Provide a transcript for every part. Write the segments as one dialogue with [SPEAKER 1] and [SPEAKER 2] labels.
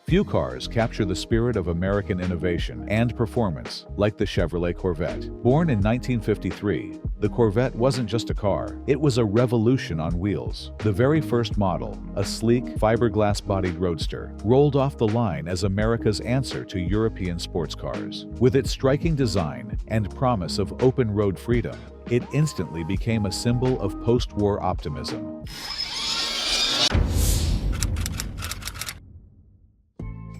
[SPEAKER 1] Few cars capture the spirit of American innovation and performance like the Chevrolet Corvette. Born in 1953, the Corvette wasn't just a car, it was a revolution on wheels. The very first model, a sleek, fiberglass-bodied roadster, rolled off the line as America's answer to European sports cars. With its striking design and promise of open-road freedom, it instantly became a symbol of post-war optimism.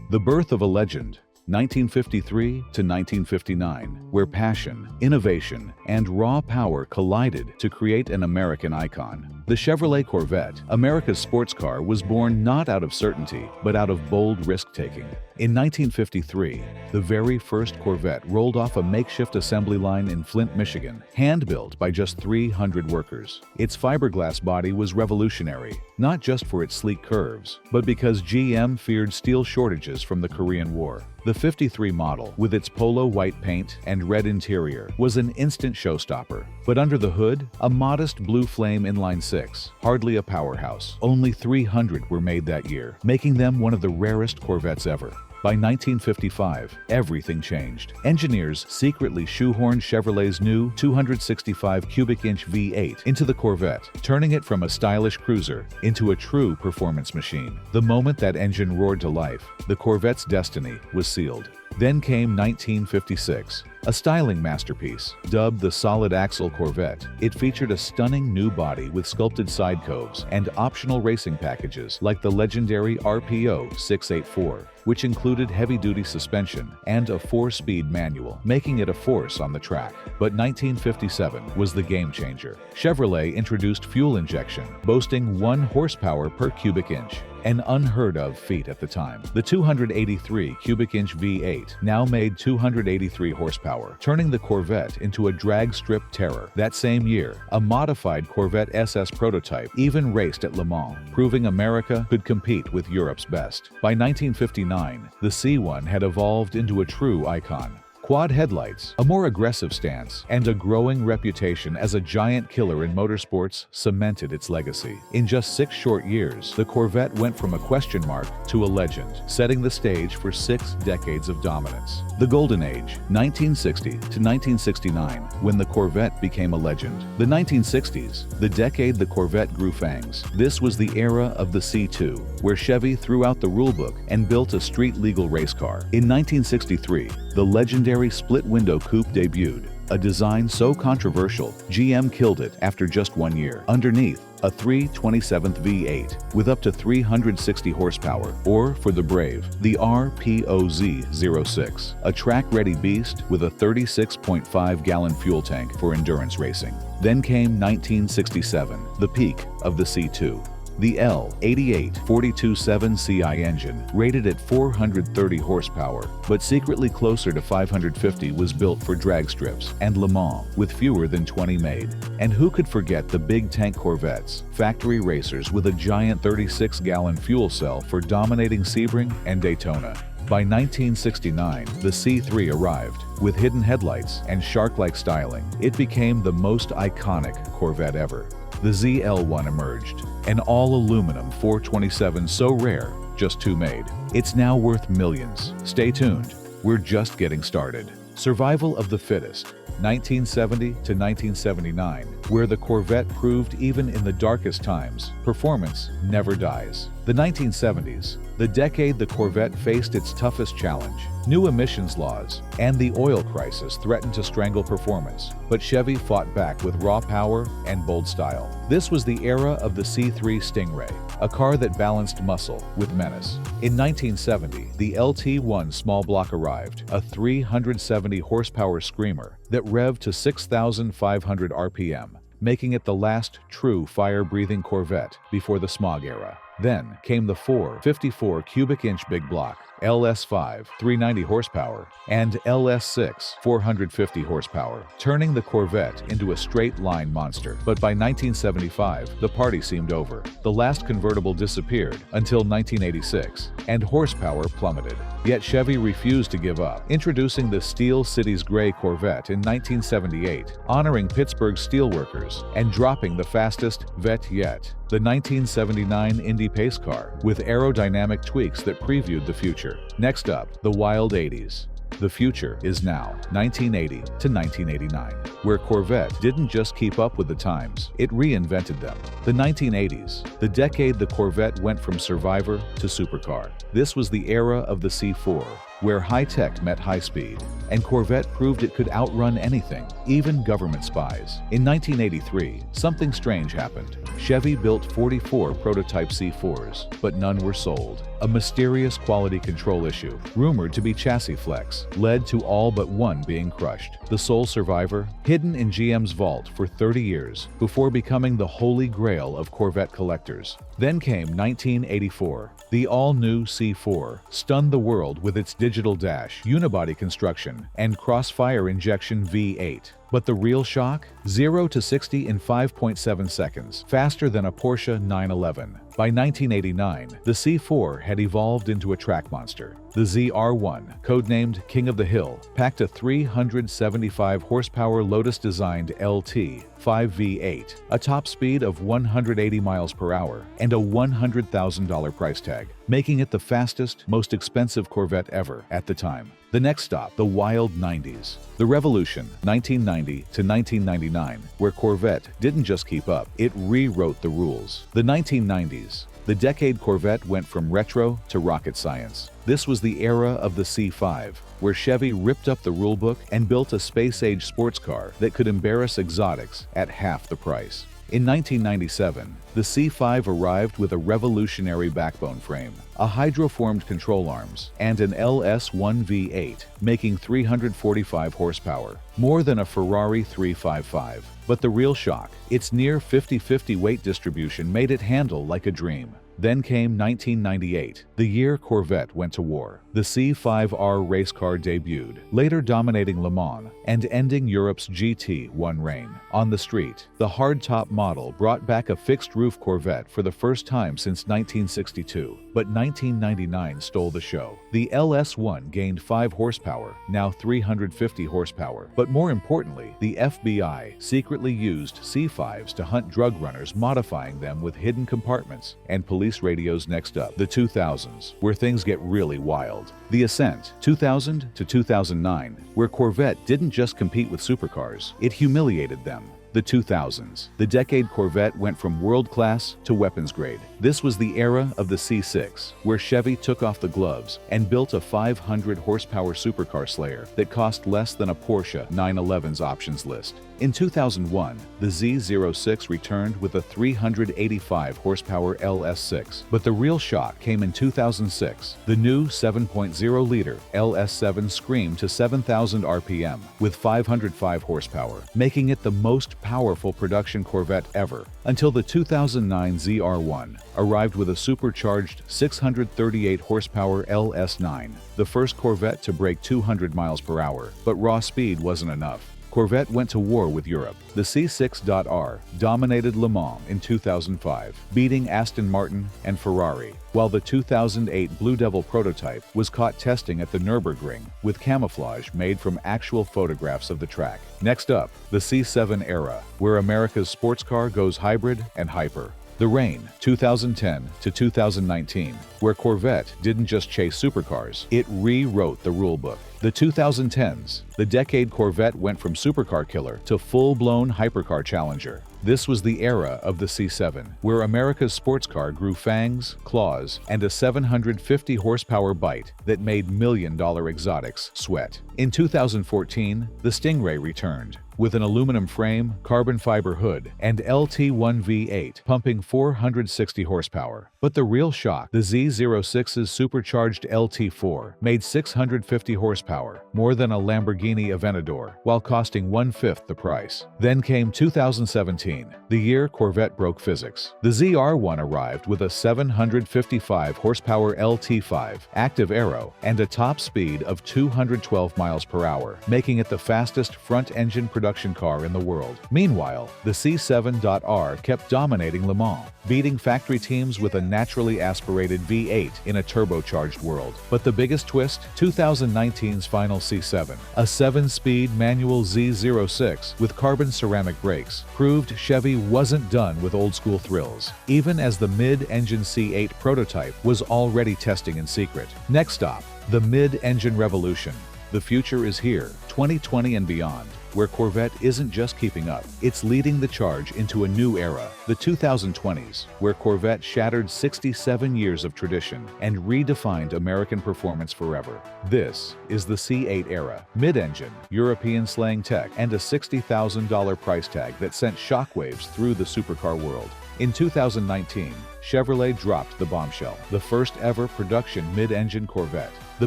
[SPEAKER 1] The birth of a legend, 1953 to 1959, where passion, innovation, and raw power collided to create an American icon. The Chevrolet Corvette, America's sports car, was born not out of certainty, but out of bold risk-taking. In 1953, the very first Corvette rolled off a makeshift assembly line in Flint, Michigan, hand-built by just 300 workers. Its fiberglass body was revolutionary, not just for its sleek curves, but because GM feared steel shortages from the Korean War. The 53 model, with its polo white paint and red interior, was an instant showstopper. But under the hood, a modest blue flame inline-six, hardly a powerhouse. Only 300 were made that year, making them one of the rarest Corvettes ever. By 1955, everything changed. Engineers secretly shoehorned Chevrolet's new 265 cubic inch V8 into the Corvette, turning it from a stylish cruiser into a true performance machine. The moment that engine roared to life, the Corvette's destiny was sealed. Then came 1956, a styling masterpiece. Dubbed the Solid Axle Corvette, it featured a stunning new body with sculpted side coves and optional racing packages like the legendary RPO 684, which included heavy-duty suspension and a 4-speed manual, making it a force on the track. But 1957 was the game-changer. Chevrolet introduced fuel injection, boasting 1 horsepower per cubic inch, an unheard-of feat at the time. The 283 cubic inch V8 now made 283 horsepower, turning the Corvette into a drag strip terror. That same year, a modified Corvette SS prototype even raced at Le Mans, proving America could compete with Europe's best. By 1959, the C1 had evolved into a true icon. Quad headlights, a more aggressive stance, and a growing reputation as a giant killer in motorsports cemented its legacy. In just 6 short years, the Corvette went from a question mark to a legend, setting the stage for 6 decades of dominance. The Golden Age, 1960 to 1969, when the Corvette became a legend. The 1960s, the decade the Corvette grew fangs. This was the era of the C2, where Chevy threw out the rulebook and built a street-legal race car. In 1963, the legendary split-window coupe debuted, a design so controversial, GM killed it after just 1 year. Underneath, a 327th V8 with up to 360 horsepower, or for the brave, the RPOZ-06, a track-ready beast with a 36.5-gallon fuel tank for endurance racing. Then came 1967, the peak of the C2. The L88-42.7 CI engine, rated at 430 horsepower, but secretly closer to 550, was built for drag strips and Le Mans, with fewer than 20 made. And who could forget the big tank Corvettes, factory racers with a giant 36-gallon fuel cell for dominating Sebring and Daytona. By 1969, the C3 arrived. With hidden headlights and shark-like styling, it became the most iconic Corvette ever. The ZL1 emerged, an all-aluminum 427 so rare, just 2 made. It's now worth millions. Stay tuned, we're just getting started. Survival of the fittest, 1970 to 1979, where the Corvette proved even in the darkest times, performance never dies. The 1970s, the decade the Corvette faced its toughest challenge. New emissions laws and the oil crisis threatened to strangle performance, but Chevy fought back with raw power and bold style. This was the era of the C3 Stingray, a car that balanced muscle with menace. In 1970, the LT1 small block arrived, a 370 horsepower screamer that revved to 6,500 RPM, making it the last true fire-breathing Corvette before the smog era. Then came the 454 cubic inch big block, LS5, 390 horsepower, and LS6, 450 horsepower, turning the Corvette into a straight-line monster. But by 1975, the party seemed over. The last convertible disappeared until 1986, and horsepower plummeted. Yet Chevy refused to give up, introducing the Steel City's Gray Corvette in 1978, honoring Pittsburgh's steelworkers, and dropping the fastest Vette yet, the 1979 Indy pace car, with aerodynamic tweaks that previewed the future. Next up, the wild 80s. The future is now, 1980 to 1989, where Corvette didn't just keep up with the times, it reinvented them. The 1980s, the decade the Corvette went from survivor to supercar. This was the era of the C4, where high-tech met high-speed, and Corvette proved it could outrun anything, even government spies. In 1983, something strange happened. Chevy built 44 prototype C4s, but none were sold. A mysterious quality control issue, rumored to be chassis flex, led to all but one being crushed. The sole survivor, hidden in GM's vault for 30 years, before becoming the holy grail of Corvette collectors. Then came 1984. The all-new C4 stunned the world with its digital dash, unibody construction, and crossfire injection V8. But the real shock? 0 to 60 in 5.7 seconds, faster than a Porsche 911. By 1989, the C4 had evolved into a track monster. The ZR1, codenamed King of the Hill, packed a 375 horsepower Lotus-designed LT 5V8, a top speed of 180 miles per hour, and a $100,000 price tag, making it the fastest, most expensive Corvette ever at the time. The next stop, the wild 90s. The revolution, 1990 to 1999, where Corvette didn't just keep up, it rewrote the rules. The 1990s, the decade Corvette went from retro to rocket science. This was the era of the C5, where Chevy ripped up the rulebook and built a space-age sports car that could embarrass exotics at half the price. In 1997, the C5 arrived with a revolutionary backbone frame, a hydroformed control arms, and an LS1 V8, making 345 horsepower, more than a Ferrari 355. But the real shock, its near 50-50 weight distribution made it handle like a dream. Then came 1998, the year Corvette went to war. The C5R race car debuted, later dominating Le Mans and ending Europe's GT1 reign. On the street, the hardtop model brought back a fixed-roof Corvette for the first time since 1962, but 1999 stole the show. The LS1 gained 5 horsepower, now 350 horsepower. But more importantly, the FBI secretly used C5s to hunt drug runners, modifying them with hidden compartments and police radios. Next up, the 2000s, where things get really wild. The Ascent, 2000 to 2009, where Corvette didn't just compete with supercars, it humiliated them. The 2000s, the decade Corvette went from world-class to weapons-grade. This was the era of the C6, where Chevy took off the gloves and built a 500-horsepower supercar slayer that cost less than a Porsche 911's options list. In 2001, the Z06 returned with a 385-horsepower LS6. But the real shock came in 2006. The new 7.0-liter LS7 screamed to 7,000 RPM with 505 horsepower, making it the most powerful production Corvette ever, until the 2009 ZR1 arrived with a supercharged 638 horsepower LS9, the first Corvette to break 200 miles per hour. But raw speed wasn't enough. Corvette went to war with Europe. The C6R dominated Le Mans in 2005, beating Aston Martin and Ferrari, while the 2008 Blue Devil prototype was caught testing at the Nürburgring with camouflage made from actual photographs of the track. Next up, the C7 era, where America's sports car goes hybrid and hyper. The reign, 2010 to 2019, where Corvette didn't just chase supercars, it rewrote the rulebook. The 2010s, the decade Corvette went from supercar killer to full-blown hypercar challenger. This was the era of the C7, where America's sports car grew fangs, claws, and a 750-horsepower bite that made million-dollar exotics sweat. In 2014, the Stingray returned, with an aluminum frame, carbon fiber hood, and LT1 V8 pumping 460 horsepower. But the real shock, the Z06's supercharged LT4 made 650 horsepower, more than a Lamborghini Aventador, while costing 1/5 the price. Then came 2017, the year Corvette broke physics. The ZR1 arrived with a 755 horsepower LT5 active aero and a top speed of 212 miles per hour, making it the fastest front-engine production car in the world. Meanwhile, the C7.R kept dominating Le Mans, beating factory teams with a naturally aspirated V8 in a turbocharged world. But the biggest twist, 2019's final C7, a 7-speed manual Z06 with carbon ceramic brakes, proved Chevy wasn't done with old-school thrills, even as the mid-engine C8 prototype was already testing in secret. Next stop, the mid-engine revolution. The future is here, 2020 and beyond, where Corvette isn't just keeping up, it's leading the charge into a new era, the 2020s, where Corvette shattered 67 years of tradition and redefined American performance forever. This is the C8 era, mid-engine, European slang tech, and a $60,000 price tag that sent shockwaves through the supercar world. In 2019, Chevrolet dropped the bombshell, the first ever production mid-engine Corvette. The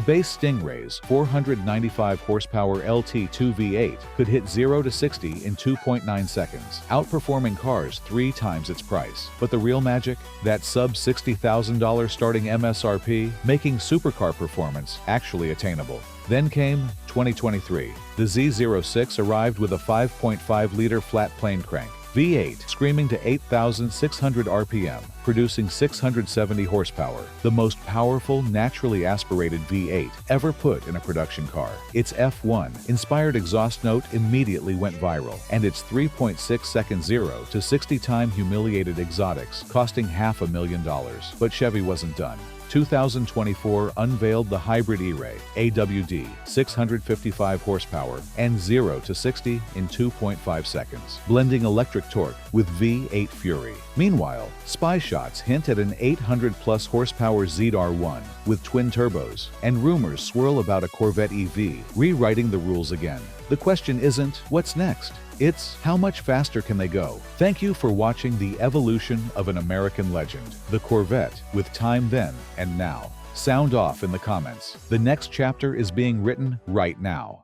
[SPEAKER 1] base Stingray's 495 horsepower LT2 V8 could hit 0 to 60 in 2.9 seconds, outperforming cars 3 times its price. But the real magic? That sub $60,000 starting MSRP, making supercar performance actually attainable. Then came 2023. The Z06 arrived with a 5.5-liter flat plane crank V8 screaming to 8,600 RPM, producing 670 horsepower, the most powerful naturally aspirated V8 ever put in a production car. Its F1-inspired exhaust note immediately went viral, and its 3.6-second 0 to 60 time humiliated exotics, costing $500,000. But Chevy wasn't done. 2024 unveiled the hybrid E-Ray, AWD, 655 horsepower, and 0 to 60 in 2.5 seconds, blending electric torque with V8 fury. Meanwhile, spy shots hint at an 800-plus horsepower ZR1 with twin turbos, and rumors swirl about a Corvette EV rewriting the rules again. The question isn't, what's next? It's, how much faster can they go? Thank you for watching the evolution of an American legend, the Corvette, with time then and now. Sound off in the comments. The next chapter is being written right now.